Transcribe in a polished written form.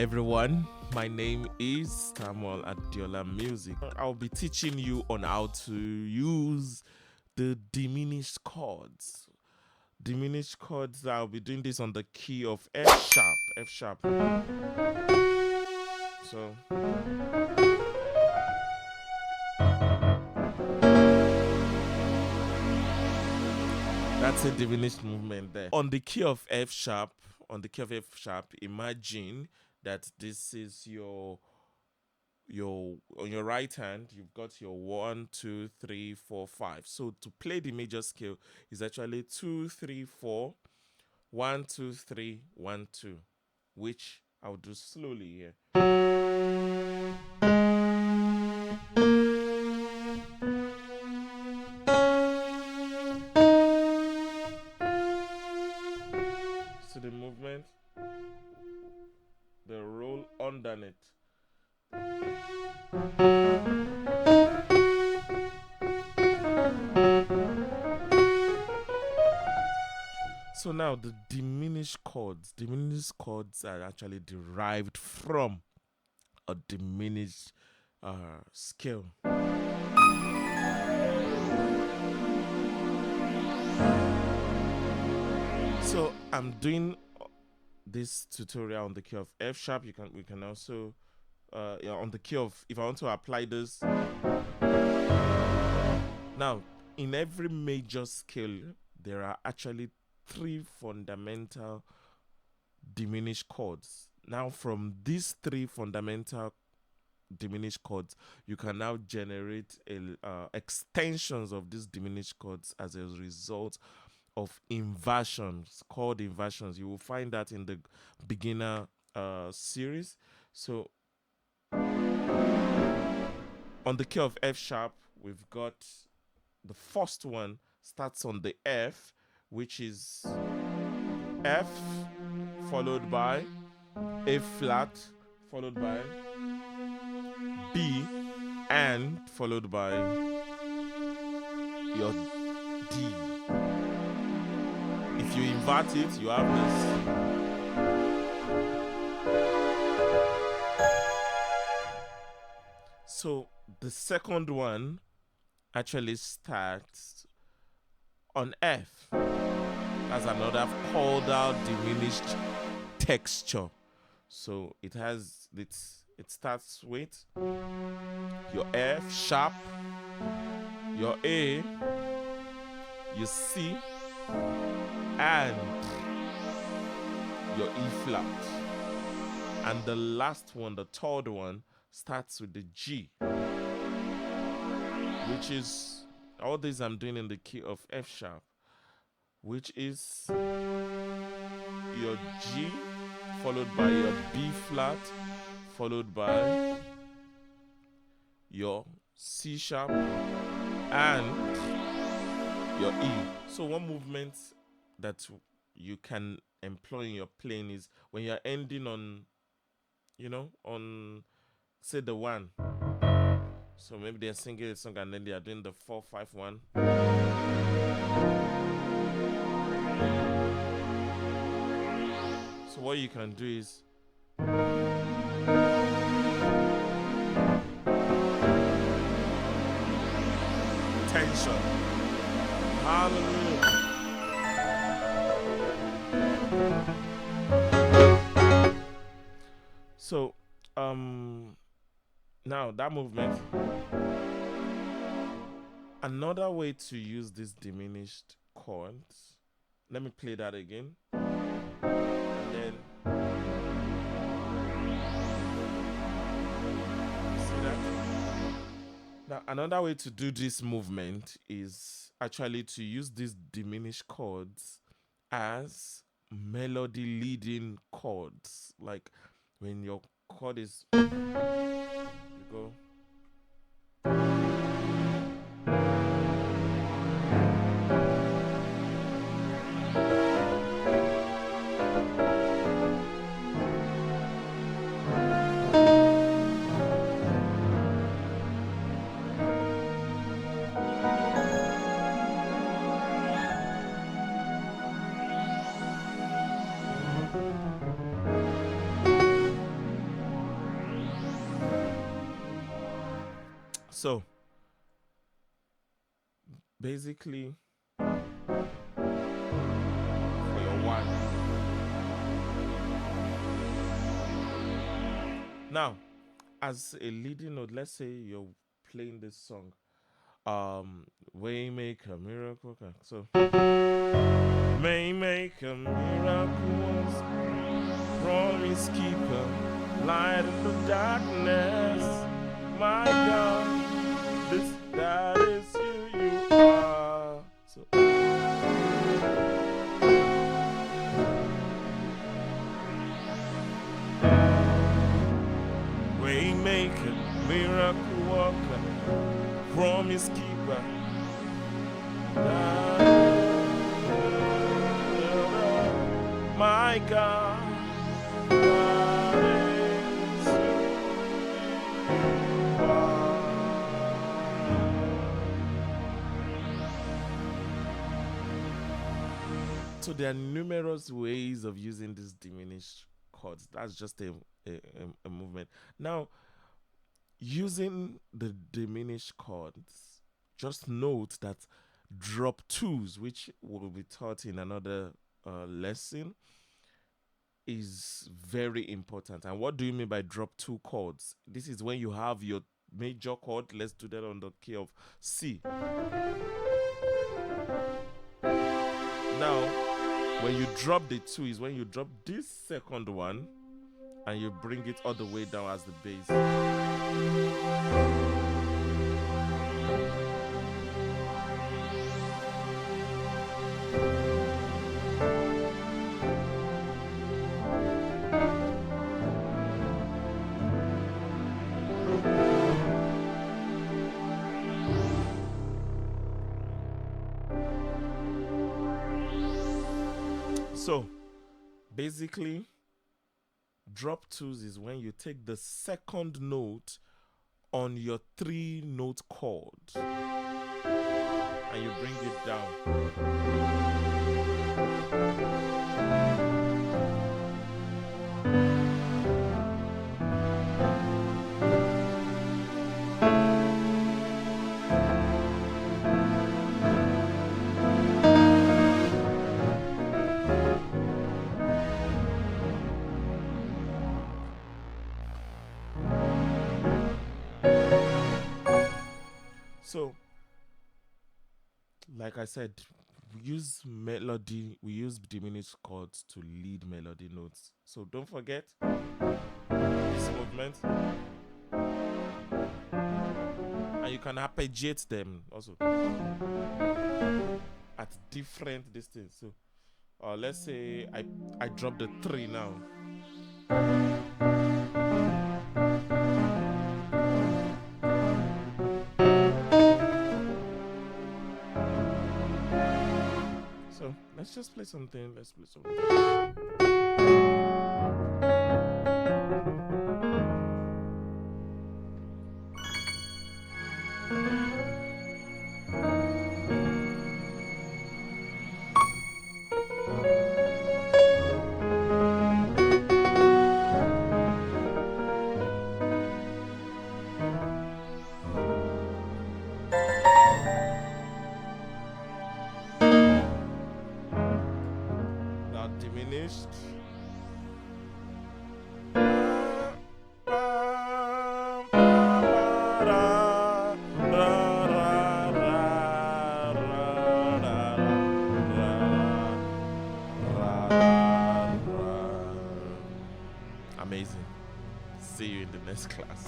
everyone, my name is Samuel Adiola Music. I'll be teaching you on how to use the diminished chords. Diminished chords, I'll be doing this on the key of F sharp. F sharp. So that's a diminished movement there. On the key of F sharp, imagine that this is your on your right hand, you've got your 1, 2, 3, 4, 5. So to play the major scale is actually 2, 3, 4, 1, 2, 3, 1, 2, which I'll do slowly here. So the movement, the roll underneath. So now the diminished chords are actually derived from a diminished scale. So I'm doing this tutorial on the key of F sharp. We can also on the key of, if I want to apply this now in every major scale, there are actually 3 fundamental diminished chords. Now from these 3 fundamental diminished chords, you can now generate extensions of these diminished chords as a result of inversions, chord inversions. You will find that in the beginner series. So on the key of F sharp, we've got the first one starts on the F, which is F followed by A flat followed by B and followed by your D. If you invert it, you have this. So the second one actually starts on F. That's another chordal diminished texture. So it starts with your F sharp, your A, your C, and your E flat. And the last one, the third one, starts with the G, which is all these I'm doing in the key of F sharp, which is your G followed by your B flat followed by your C sharp and your E. So one movement that you can employ in your playing is when you're ending on, on say the 1. So maybe they're singing a song and then they are doing the 4, 5, 1. So what you can do is tension. Hallelujah. So now that movement, another way to use this diminished chords, let me play that again. And then see that? Now another way to do this movement is actually to use these diminished chords as melody leading chords. Like when your chord is, you go. So basically, for your one. Now, as a leading note, let's say you're playing this song. Waymaker, miracle. So, Waymaker, miracles, promise keeper, light in the darkness. My God, that is who you are. So, Waymaker, miracle worker, promise keeper. My God, that is who you are. So there are numerous ways of using these diminished chords. That's just a movement. Now, using the diminished chords, just note that drop twos, which will be taught in another lesson, is very important. And what do you mean by drop two chords? This is when you have your major chord. Let's do that on the key of C. Now, when you drop the two is when you drop this second one and you bring it all the way down as the bass. So, basically, drop twos is when you take the second note on your 3-note chord and you bring it down. So, like I said, we use diminished chords to lead melody notes. So don't forget this movement. And you can arpeggiate them also at different distance. So let's say I drop the 3 now. So let's just play something. Let's play something. Diminished. Amazing. See you in the next class.